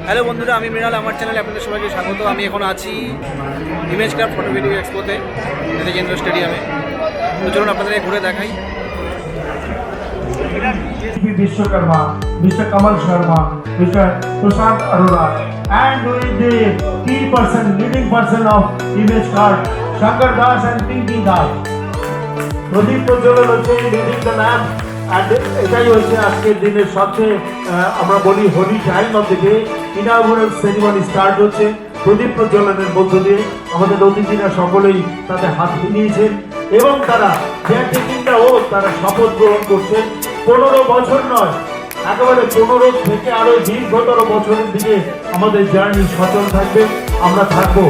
Hello বন্ধুরা, আমি মৃণাল, আমার চ্যানেলে আপনাদের সবাইকে স্বাগত। আমি এখন আছি ইমেজ ক্রাফট ফটো ভিডিও এক্সপোতে, নেতাজি ইন্ডোর স্টেডিয়ামে। তো চলুন আপনাদের ঘুরে দেখাই। Vishwakarma, Mr. Kamal Sharma, Mr. Prashant Arora, and with the key person, leading person of Image Card, Shankar Das and Pinky Das. প্রদীপ প্রজ্বলন হচ্ছে লিডিং দ্য ল্যাম্প, অ্যান্ড এটাই হচ্ছে আজকের দিনের সবচেয়ে আমরা বলি holy time of the day. Inaugural ceremony start হচ্ছে প্রদীপ প্রজ্বলনের মধ্য দিয়ে। আমাদের অতিথিরা সকলেই তাদের হাত মিলিয়েছেন এবং তারা তারা শপথ গ্রহণ করছেন। 15 বছর নয়, একেবারে 15 থেকে আরো দীর্ঘতর বছরের দিকে আমাদের জার্নি সচল থাকবে, আমরা থাকবো।